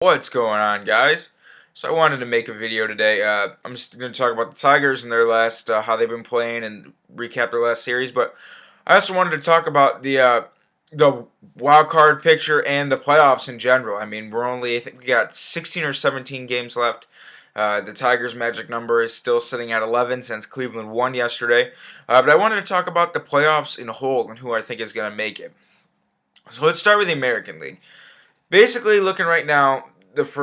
What's going on, guys? So I wanted to make a video today. I'm just going to talk about the Tigers and their last, how they've been playing and recap their last series. But I also wanted to talk about the wild card picture and the playoffs in general. I mean, I think we got 16 or 17 games left. The Tigers' magic number is still sitting at 11 since Cleveland won yesterday. But I wanted to talk about the playoffs in whole and who I think is going to make it. So let's start with the American League. Basically, looking right now, if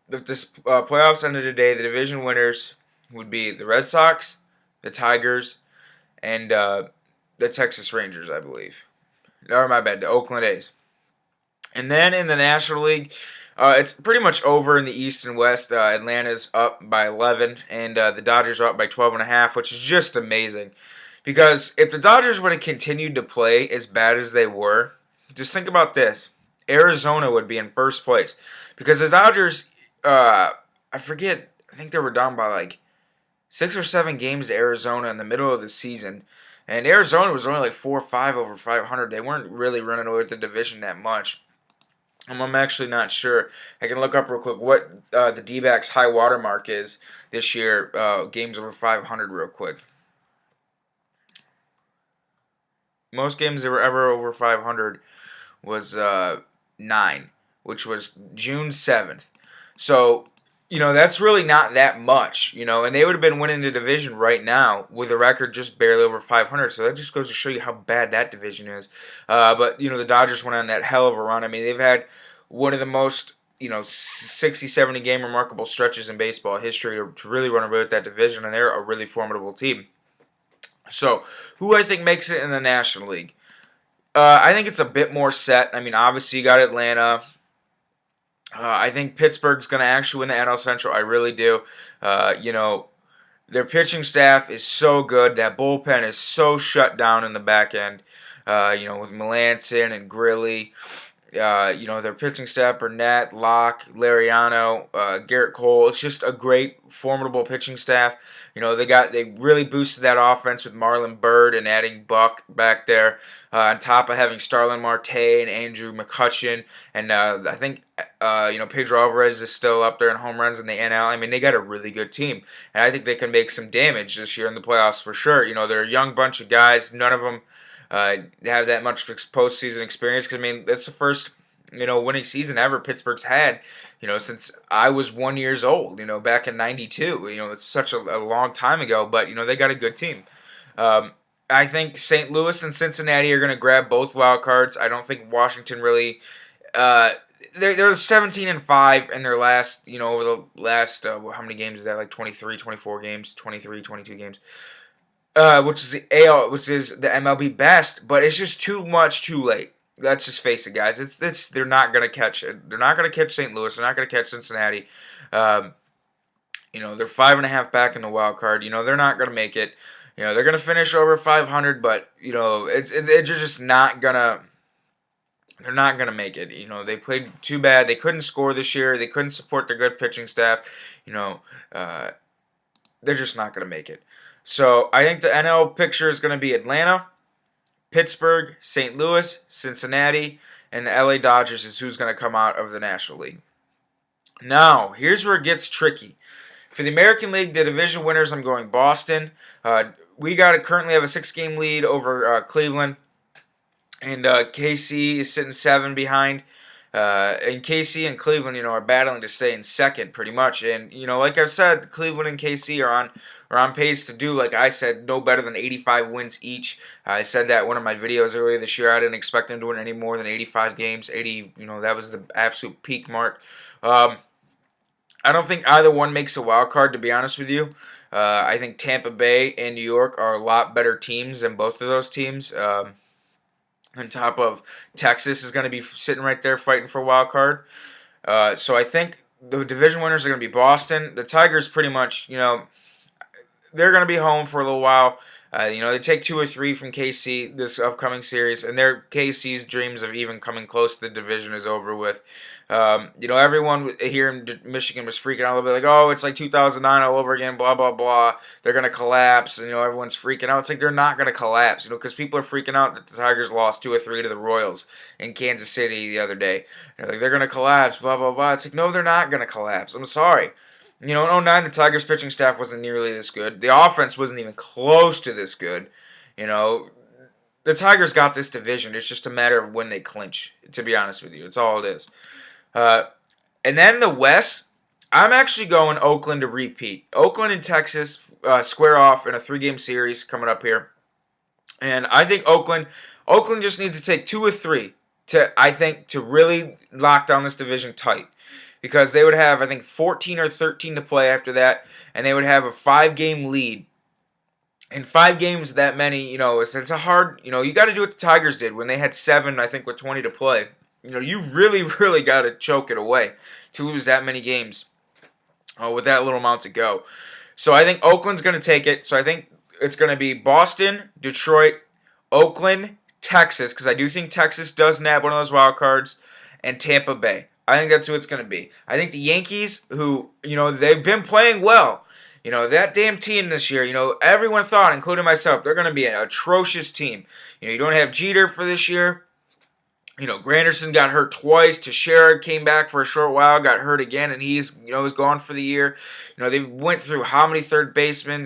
this playoffs ended today, the division winners would be the Red Sox, the Tigers, and the Texas Rangers, I believe. Or my bad, the Oakland A's. And then in the National League, it's pretty much over in the East and West. Atlanta's up by 11, and the Dodgers are up by 12.5, which is just amazing. Because if the Dodgers would have continued to play as bad as they were, just think about this. Arizona would be in first place. Because the Dodgers, I forget, I think they were down by like 6 or 7 games to Arizona in the middle of the season. And Arizona was only like 4 or 5 over 500. They weren't really running away with the division that much. I'm actually not sure. I can look up real quick what the D-backs high water mark is this year, games over 500 real quick. Most games that were ever over 500 was 9, which was June 7th. So, that's really not that much, and they would have been winning the division right now with a record just barely over 500. So that just goes to show you how bad that division is. But, the Dodgers went on that hell of a run. I mean, they've had one of the most, 60, 70 game remarkable stretches in baseball history to really run away with that division, and they're a really formidable team. So, who I think makes it in the National League? I think it's a bit more set. I mean, obviously you got Atlanta. I think Pittsburgh's going to actually win the NL Central. I really do. Their pitching staff is so good. That bullpen is so shut down in the back end. With Melanson and Grilly. Their pitching staff, Burnett, Locke, Lariano, Garrett Cole. It's just a great, formidable pitching staff. They really boosted that offense with Marlon Byrd and adding Buck back there. On top of having Starlin Marte and Andrew McCutchen, and I think Pedro Alvarez is still up there in home runs in the NL. I mean, they got a really good team, and I think they can make some damage this year in the playoffs for sure. They're a young bunch of guys. None of them have that much postseason experience. Because I mean, it's the first winning season ever Pittsburgh's had. Since I was 1 year old. Back in '92. It's such a long time ago, but they got a good team. I think St. Louis and Cincinnati are going to grab both wild cards. I don't think Washington really. They're 17-5 in their last. Over the last how many games is that? Like 23, 24 games, 23, 22 games. Which is the which is the MLB best, but it's just too much too late. Let's just face it, guys. They're not gonna catch it. They're not gonna catch St. Louis. They're not gonna catch Cincinnati. They're 5.5 back in the wild card. They're not gonna make it. They're gonna finish over 500, but they're just not gonna. They're not gonna make it. They played too bad. They couldn't score this year. They couldn't support their good pitching staff. They're just not gonna make it. So I think the NL picture is gonna be Atlanta, Pittsburgh, St. Louis, Cincinnati, and the LA Dodgers is who's going to come out of the National League. Now, here's where it gets tricky. For the American League, the division winners, I'm going Boston. We currently have a 6-game lead over Cleveland, and KC is sitting 7 behind. And KC and Cleveland, are battling to stay in second pretty much. And, like I've said, Cleveland and KC are on pace to do, like I said, no better than 85 wins each. I said that in one of my videos earlier this year. I didn't expect them to win any more than 85 games. 80, that was the absolute peak mark. I don't think either one makes a wild card, to be honest with you. I think Tampa Bay and New York are a lot better teams than both of those teams. On top of Texas is going to be sitting right there fighting for a wild card. So I think the division winners are going to be Boston. The Tigers pretty much, they're going to be home for a little while. They take 2 or 3 from KC this upcoming series, and their KC's dreams of even coming close to the division is over with. Everyone here in Michigan was freaking out a little bit, like, oh, it's like 2009 all over again, blah, blah, blah. They're going to collapse, and, everyone's freaking out. It's like they're not going to collapse, because people are freaking out that the Tigers lost 2 or 3 to the Royals in Kansas City the other day. They're like, they're going to collapse, blah, blah, blah. It's like, no, they're not going to collapse. I'm sorry. In 2009, the Tigers pitching staff wasn't nearly this good. The offense wasn't even close to this good. The Tigers got this division. It's just a matter of when they clinch, to be honest with you. It's all it is. And then the West, I'm actually going Oakland to repeat. Oakland and Texas square off in a 3-game series coming up here. And I think Oakland just needs to take 2 or 3 to really lock down this division tight. Because they would have, I think, 14 or 13 to play after that, and they would have a 5-game lead. In 5 games, that many, it's a hard, you got to do what the Tigers did when they had 7, I think, with 20 to play. You really, really got to choke it away to lose that many games with that little amount to go. So I think Oakland's going to take it. So I think it's going to be Boston, Detroit, Oakland, Texas, because I do think Texas does nab one of those wild cards, and Tampa Bay. I think that's who it's going to be. I think the Yankees, who, they've been playing well. That damn team this year, everyone thought, including myself, they're going to be an atrocious team. You don't have Jeter for this year. Granderson got hurt twice. Teixeira came back for a short while, got hurt again, and he's, was gone for the year. They went through how many third basemen,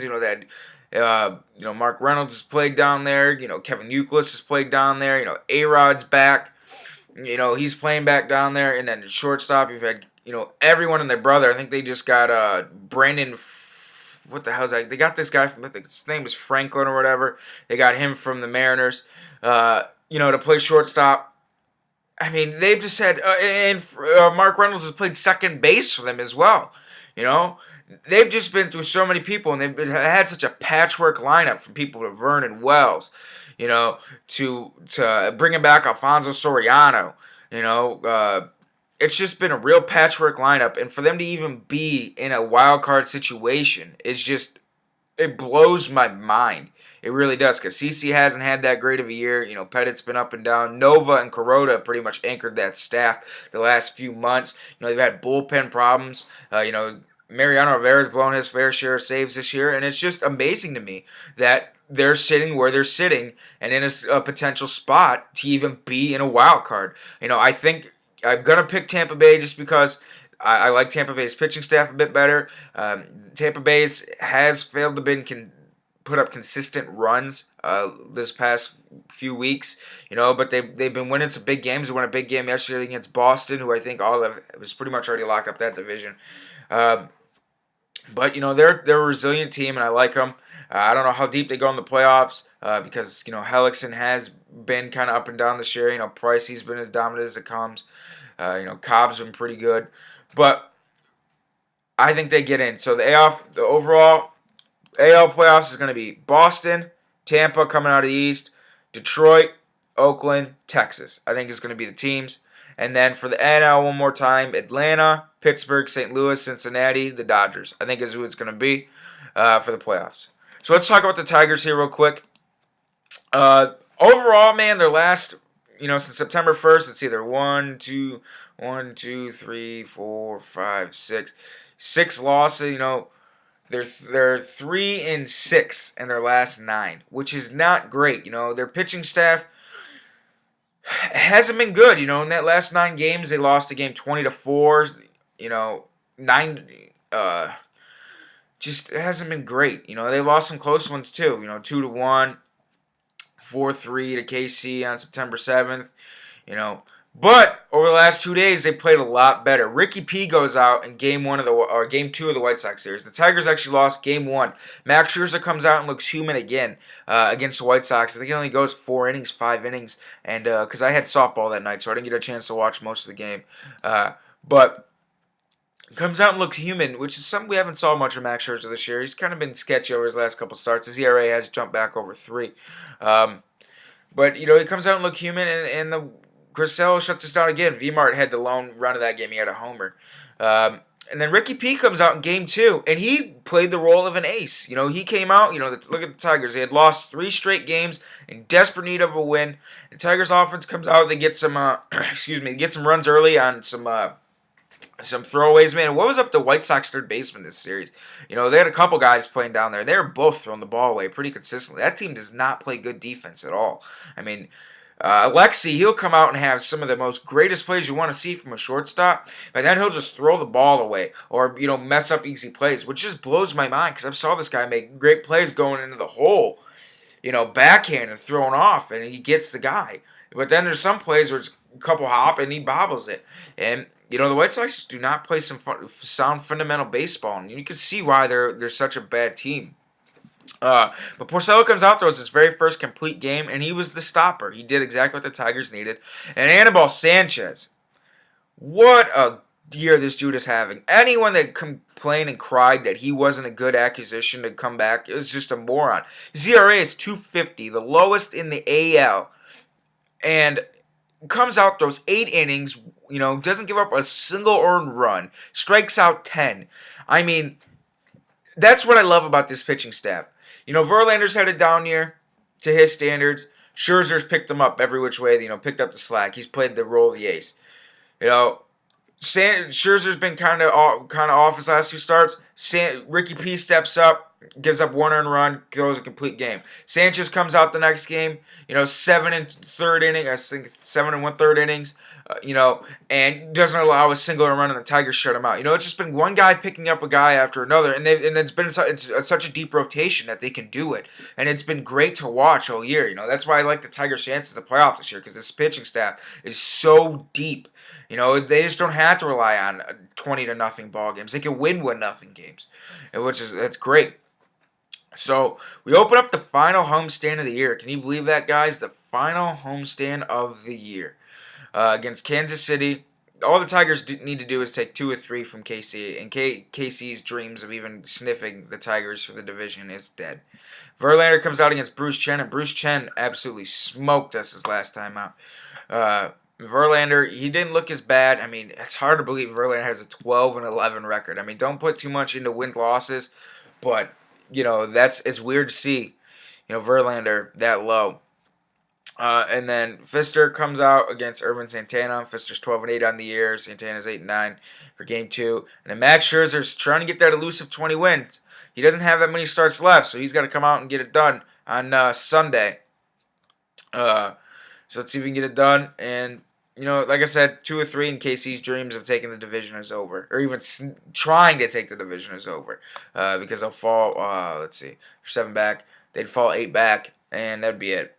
Mark Reynolds has played down there. Kevin Youkilis has played down there. A-Rod's back. He's playing back down there. And then shortstop, you've had, everyone and their brother. I think they just got Brandon, what the hell is that? They got this guy from, I think his name was Franklin or whatever. They got him from the Mariners, to play shortstop. I mean, they've just had, and Mark Reynolds has played second base for them as well. They've just been through so many people, and they've had such a patchwork lineup from people to Vernon Wells. To bringing back Alfonso Soriano, it's just been a real patchwork lineup, and for them to even be in a wild card situation it blows my mind. It really does, because CC hasn't had that great of a year. Pettit's been up and down. Nova and Kuroda pretty much anchored that staff the last few months. They've had bullpen problems. Mariano Rivera's blown his fair share of saves this year, and it's just amazing to me that they're sitting where they're sitting and in a potential spot to even be in a wild card. I think I'm going to pick Tampa Bay just because I like Tampa Bay's pitching staff a bit better. Tampa Bay has failed to put up consistent runs this past few weeks, but they've been winning some big games. They won a big game yesterday against Boston, who I think was pretty much already locked up that division. But they're a resilient team, and I like them. I don't know how deep they go in the playoffs because Hellickson has been kind of up and down this year. Pricey's been as dominant as it comes. Cobb's been pretty good, but I think they get in. So the overall AL playoffs is going to be Boston, Tampa coming out of the East, Detroit, Oakland, Texas. I think is going to be the teams. And then for the NL, one more time, Atlanta, Pittsburgh, St. Louis, Cincinnati, the Dodgers. I think is who it's going to be for the playoffs. So let's talk about the Tigers here real quick. Overall, man, their last, since September 1st, it's either 6 losses. They're 3-6 in their last 9, which is not great. Their pitching staff hasn't been good. In that last 9 games, they lost a game 20-4. 9. Just it hasn't been great. They lost some close ones too. 2-1, 4-3 to KC on September 7th. But over the last 2 days, they played a lot better. Ricky P goes out in game 2 of the White Sox series. The Tigers actually lost game 1. Max Scherzer comes out and looks human again against the White Sox. I think it only goes 4 innings, 5 innings, and because I had softball that night, so I didn't get a chance to watch most of the game. But comes out and looks human, which is something we haven't saw much of Max Scherzer this year. He's kind of been sketchy over his last couple starts. His ERA has jumped back over 3. But he comes out and looks human, and the Chris Sale shuts us down again. V-Mart had the lone run of that game. He had a homer. And then Ricky P comes out in game 2, and he played the role of an ace. He came out, look at the Tigers. They had lost 3 straight games in desperate need of a win. The Tigers offense comes out, they get some, get some runs early on some throwaways, man. What was up the White Sox third baseman this series? They had a couple guys playing down there. They were both throwing the ball away pretty consistently. That team does not play good defense at all. I mean, Alexi, he'll come out and have some of the most greatest plays you want to see from a shortstop, but then he'll just throw the ball away or, mess up easy plays, which just blows my mind because I saw this guy make great plays going into the hole, backhand and throwing off, and he gets the guy. But then there's some plays where it's a couple hop and he bobbles it. And, the White Sox do not play some sound fundamental baseball, and you can see why they're such a bad team. But Porcello comes out, throws his very first complete game, and he was the stopper. He did exactly what the Tigers needed. And Anibal Sanchez, what a year this dude is having. Anyone that complained and cried that he wasn't a good acquisition to come back, it was just a moron. His ERA is 250, the lowest in the AL. And comes out, throws 8 innings, doesn't give up a single earned run, strikes out 10. I mean, that's what I love about this pitching staff. Verlander's had a down year to his standards. Scherzer's picked him up every which way, picked up the slack. He's played the role of the ace. Scherzer's been kind of off his last 2 starts. Ricky P steps up, gives up 1 earned run, throws a complete game. Sanchez comes out the next game, 7 1/3 inning, I think 7 1/3 innings, and doesn't allow a single run, and the Tigers shut him out. It's just been one guy picking up a guy after another, and it's been such a deep rotation that they can do it, and it's been great to watch all year. That's why I like the Tigers' chances in the playoffs this year, because this pitching staff is so deep. They just don't have to rely on 20-0 ball games. They can win 1-0 games, that's great. So we open up the final homestand of the year. Can you believe that, guys? The final homestand of the year against Kansas City. All the Tigers need to do is take 2 or 3 from KC, and KC's dreams of even sniffing the Tigers for the division is dead. Verlander comes out against Bruce Chen, and Bruce Chen absolutely smoked us his last time out. Verlander, he didn't look as bad. I mean, it's hard to believe Verlander has a 12-11 record. I mean, don't put too much into win-losses, but, it's weird to see, Verlander that low. And then Fister comes out against Ervin Santana. Fister's 12-8 on the year. Santana's 8-9 for Game 2. And then Max Scherzer's trying to get that elusive 20 wins. He doesn't have that many starts left, so he's got to come out and get it done on Sunday. So let's see if we can get it done. And, like I said, 2 or 3 in KC's dreams of taking the division is over. Or even trying to take the division is over. Because they'll fall, let's see, 7 back. They'd fall 8 back, and that'd be it.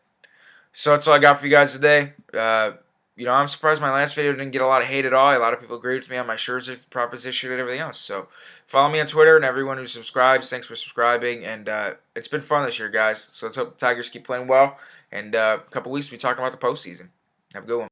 So that's all I got for you guys today. I'm surprised my last video didn't get a lot of hate at all. A lot of people agreed with me on my Scherzer proposition and everything else. So follow me on Twitter, and everyone who subscribes, thanks for subscribing. And it's been fun this year, guys. So let's hope the Tigers keep playing well. And a couple weeks, we'll be talking about the postseason. Have a good one.